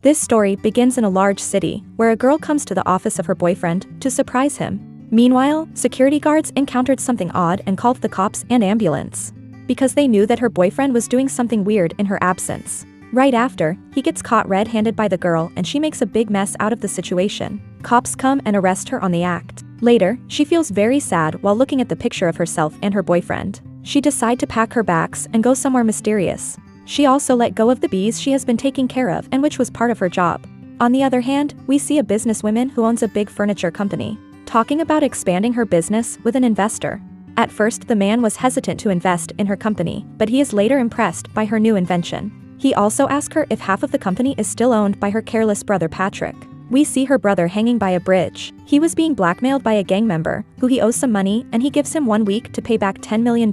This story begins in a large city, where a girl comes to the office of her boyfriend to surprise him. Meanwhile, security guards encountered something odd and called the cops and ambulance, because they knew that her boyfriend was doing something weird in her absence. Right after, he gets caught red-handed by the girl and she makes a big mess out of the situation. Cops come and arrest her on the act. Later, she feels very sad while looking at the picture of herself and her boyfriend. She decides to pack her bags and go somewhere mysterious. She also let go of the bees she has been taking care of and which was part of her job. On the other hand, we see a businesswoman who owns a big furniture company, talking about expanding her business with an investor. At first, the man was hesitant to invest in her company, but he is later impressed by her new invention. He also asks her if half of the company is still owned by her careless brother Patrick. We see her brother hanging by a bridge. He was being blackmailed by a gang member, who he owes some money, and he gives him 1 week to pay back $10 million.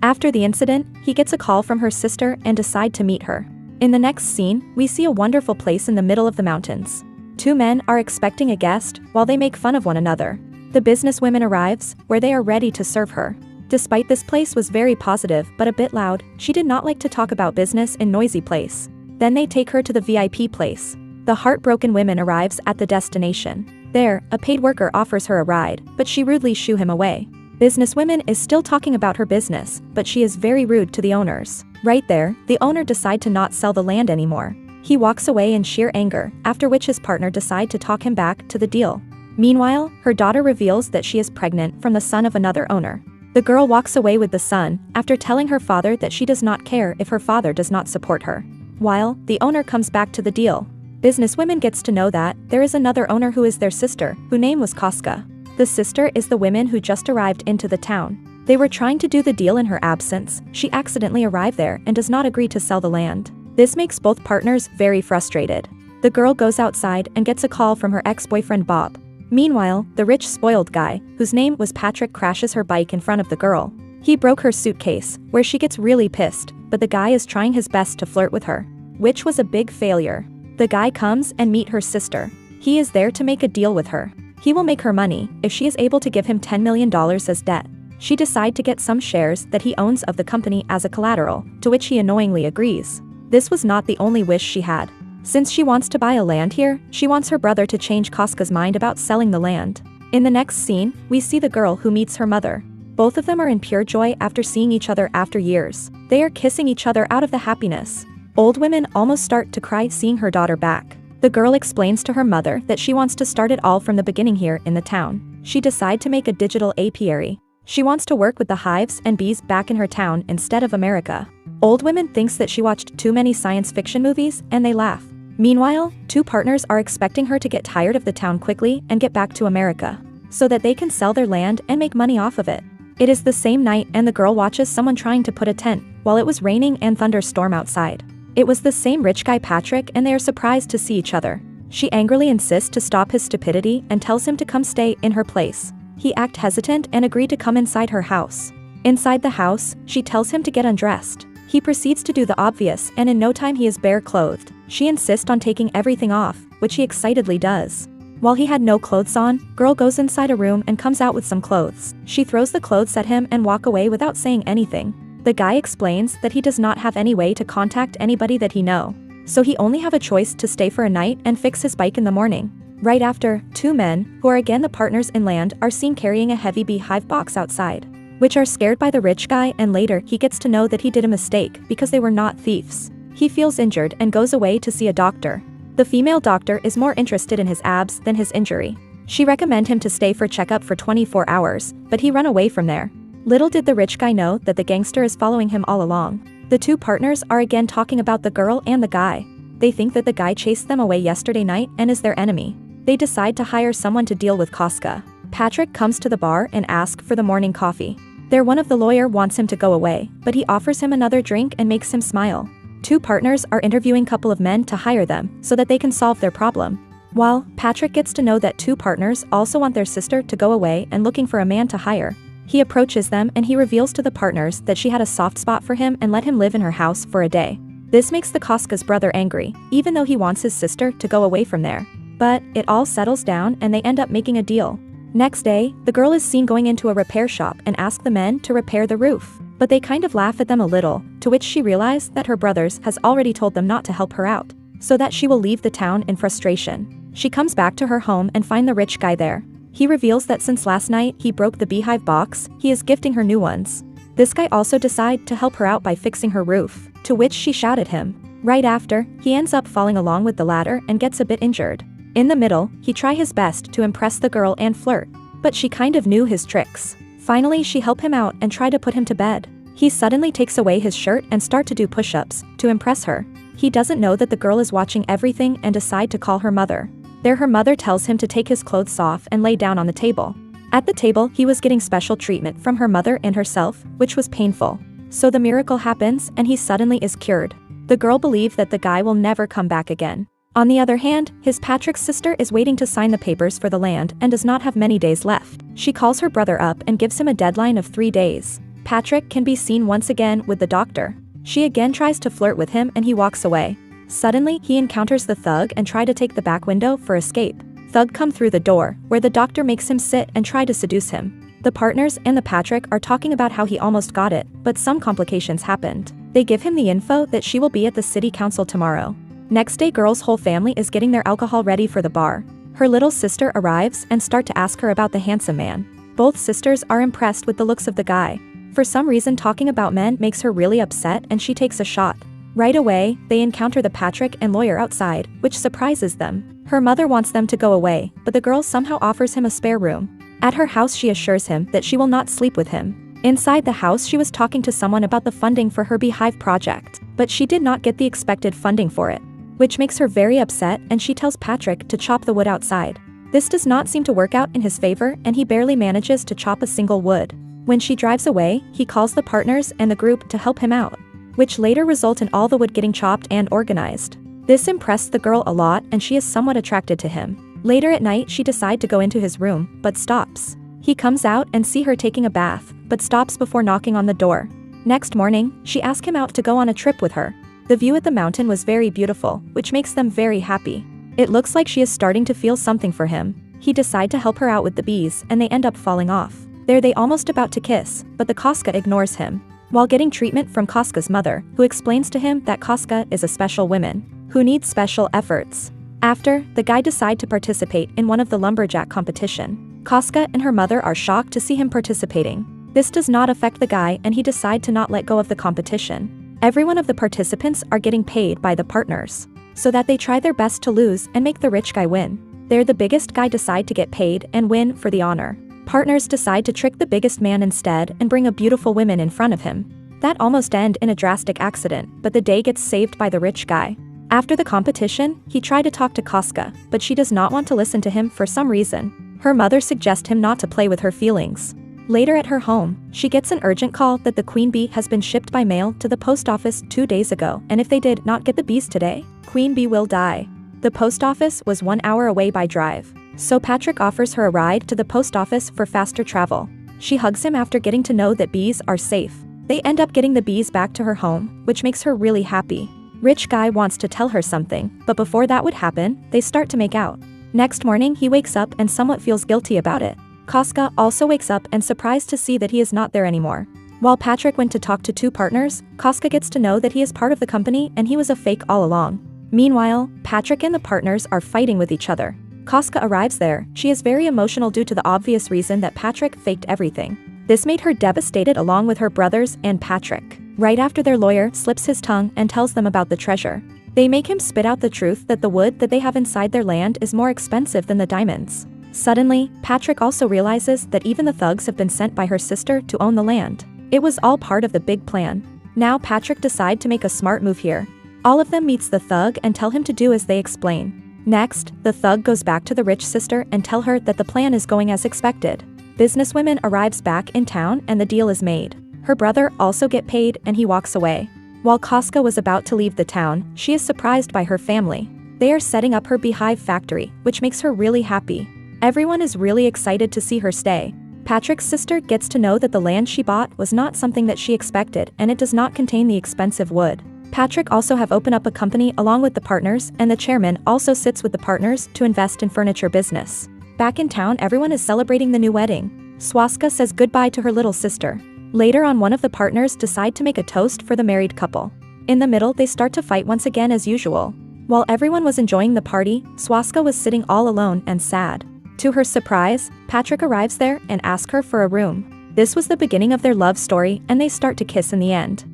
After the incident, he gets a call from her sister and decide to meet her. In the next scene, we see a wonderful place in the middle of the mountains. 2 men are expecting a guest, while they make fun of one another. The businesswoman arrives, where they are ready to serve her. Despite this place was very positive but a bit loud, she did not like to talk about business in noisy place. Then they take her to the VIP place. The heartbroken woman arrives at the destination. There, a paid worker offers her a ride, but she rudely shoo him away. Businesswoman is still talking about her business, but she is very rude to the owners. Right there, the owner decide to not sell the land anymore. He walks away in sheer anger, after which his partner decide to talk him back to the deal. Meanwhile, her daughter reveals that she is pregnant from the son of another owner. The girl walks away with the son, after telling her father that she does not care if her father does not support her. While the owner comes back to the deal, businesswoman gets to know that there is another owner who is their sister, whose name was Koska. The sister is the woman who just arrived into the town. They were trying to do the deal in her absence. She accidentally arrived there and does not agree to sell the land. This makes both partners very frustrated. The girl goes outside and gets a call from her ex-boyfriend Bob. Meanwhile, the rich spoiled guy, whose name was Patrick, crashes her bike in front of the girl. He broke her suitcase, where she gets really pissed, but the guy is trying his best to flirt with her, which was a big failure. The guy comes and meet her sister. He is there to make a deal with her. He will make her money if she is able to give him $10 million as debt. She decides to get some shares that he owns of the company as a collateral, to which he annoyingly agrees. This was not the only wish she had. Since she wants to buy a land here, she wants her brother to change Koska's mind about selling the land. In the next scene, we see the girl who meets her mother. Both of them are in pure joy after seeing each other after years. They are kissing each other out of the happiness. Old women almost start to cry seeing her daughter back. The girl explains to her mother that she wants to start it all from the beginning here in the town. She decides to make a digital apiary. She wants to work with the hives and bees back in her town instead of America. Old women thinks that she watched too many science fiction movies and they laugh. Meanwhile, 2 partners are expecting her to get tired of the town quickly and get back to America, so that they can sell their land and make money off of it. It is the same night and the girl watches someone trying to put a tent, while it was raining and thunderstorm outside. It was the same rich guy Patrick and they are surprised to see each other. She angrily insists to stop his stupidity and tells him to come stay in her place. He acts hesitant and agreed to come inside her house. Inside the house, she tells him to get undressed. He proceeds to do the obvious and in no time he is bare clothed. She insists on taking everything off, which he excitedly does. While he had no clothes on, girl goes inside a room and comes out with some clothes. She throws the clothes at him and walk away without saying anything. The guy explains that he does not have any way to contact anybody that he know, so he only have a choice to stay for a night and fix his bike in the morning. Right after, 2 men, who are again the partners in land, are seen carrying a heavy beehive box outside, which are scared by the rich guy, and later he gets to know that he did a mistake because they were not thieves. He feels injured and goes away to see a doctor. The female doctor is more interested in his abs than his injury. She recommends him to stay for checkup for 24 hours, but he run away from there. Little did the rich guy know that the gangster is following him all along. The 2 partners are again talking about the girl and the guy. They think that the guy chased them away yesterday night and is their enemy. They decide to hire someone to deal with Koska. Patrick comes to the bar and asks for the morning coffee. There one of the lawyer wants him to go away, but he offers him another drink and makes him smile. 2 partners are interviewing a couple of men to hire them so that they can solve their problem. While Patrick gets to know that 2 partners also want their sister to go away and looking for a man to hire. He approaches them and he reveals to the partners that she had a soft spot for him and let him live in her house for a day. This makes the Koska's brother angry, even though he wants his sister to go away from there. But it all settles down and they end up making a deal. Next day, the girl is seen going into a repair shop and asks the men to repair the roof. But they kind of laugh at them a little, to which she realized that her brothers has already told them not to help her out. so that she will leave the town in frustration. She comes back to her home and find the rich guy there. He reveals that since last night he broke the beehive box, he is gifting her new ones. This guy also decides to help her out by fixing her roof, to which she shouted him. Right after, he ends up falling along with the ladder and gets a bit injured. In the middle, he tries his best to impress the girl and flirt, but she kind of knew his tricks. Finally she helped him out and tried to put him to bed. He suddenly takes away his shirt and start to do push-ups, to impress her. He doesn't know that the girl is watching everything and decide to call her mother. There her mother tells him to take his clothes off and lay down on the table. At the table he was getting special treatment from her mother and herself, which was painful. So the miracle happens and he suddenly is cured. The girl believes that the guy will never come back again. On the other hand, his Patrick's sister is waiting to sign the papers for the land and does not have many days left. She calls her brother up and gives him a deadline of 3 days. Patrick can be seen once again with the doctor. She again tries to flirt with him and he walks away. Suddenly, he encounters the thug and try to take the back window for escape. Thug come through the door, where the doctor makes him sit and try to seduce him. The partners and the Patrick are talking about how he almost got it, but some complications happened. They give him the info that she will be at the city council tomorrow. Next day girl's whole family is getting their alcohol ready for the bar. Her little sister arrives and start to ask her about the handsome man. Both sisters are impressed with the looks of the guy. For some reason talking about men makes her really upset and she takes a shot. Right away, they encounter the Patrick and lawyer outside, which surprises them. Her mother wants them to go away, but the girl somehow offers him a spare room. At her house she assures him that she will not sleep with him. Inside the house she was talking to someone about the funding for her beehive project, but she did not get the expected funding for it, which makes her very upset and she tells Patrick to chop the wood outside. This does not seem to work out in his favor and he barely manages to chop a single wood. When she drives away, he calls the partners and the group to help him out, which later result in all the wood getting chopped and organized. This impressed the girl a lot and she is somewhat attracted to him. Later at night she decides to go into his room, but stops. He comes out and see her taking a bath, but stops before knocking on the door. Next morning, she asks him out to go on a trip with her. The view at the mountain was very beautiful, which makes them very happy. It looks like she is starting to feel something for him. He decides to help her out with the bees and they end up falling off. There they almost about to kiss, but the Koska ignores him. While getting treatment from Koska's mother, who explains to him that Koska is a special woman, who needs special efforts. After, the guy decide to participate in one of the lumberjack competition. Koska and her mother are shocked to see him participating. This does not affect the guy and he decide to not let go of the competition. Every one of the participants are getting paid by the partners, so that they try their best to lose and make the rich guy win. There the biggest guy decide to get paid and win for the honor. Partners decide to trick the biggest man instead and bring a beautiful woman in front of him. That almost end in a drastic accident, but the day gets saved by the rich guy. After the competition, he tried to talk to Koska, but she does not want to listen to him for some reason. Her mother suggests him not to play with her feelings. Later at her home, she gets an urgent call that the queen bee has been shipped by mail to the post office 2 days ago, and if they did not get the bees today, queen bee will die. The post office was 1 hour away by drive, so Patrick offers her a ride to the post office for faster travel. She hugs him after getting to know that bees are safe. They end up getting the bees back to her home, which makes her really happy. Rich guy wants to tell her something, but before that would happen, they start to make out. Next morning he wakes up and somewhat feels guilty about it. Koska also wakes up and surprised to see that he is not there anymore. While Patrick went to talk to 2 partners, Koska gets to know that he is part of the company and he was a fake all along. Meanwhile, Patrick and the partners are fighting with each other. Koska arrives there. She is very emotional due to the obvious reason that Patrick faked everything. This made her devastated along with her brothers and Patrick. Right after their lawyer slips his tongue and tells them about the treasure. They make him spit out the truth that the wood that they have inside their land is more expensive than the diamonds. Suddenly, Patrick also realizes that even the thugs have been sent by her sister to own the land. It was all part of the big plan. Now Patrick decide to make a smart move here. All of them meets the thug and tell him to do as they explain. Next, the thug goes back to the rich sister and tell her that the plan is going as expected. Businesswoman arrives back in town and the deal is made. Her brother also get paid and he walks away. While Koska was about to leave the town, she is surprised by her family. They are setting up her beehive factory, which makes her really happy. Everyone is really excited to see her stay. Patrick's sister gets to know that the land she bought was not something that she expected and it does not contain the expensive wood. Patrick also have opened up a company along with the partners and the chairman also sits with the partners to invest in furniture business. Back in town everyone is celebrating the new wedding. Swaska says goodbye to her little sister. Later on one of the partners decide to make a toast for the married couple. In the middle they start to fight once again as usual. While everyone was enjoying the party, Swaska was sitting all alone and sad. To her surprise, Patrick arrives there and asks her for a room. This was the beginning of their love story, and they start to kiss in the end.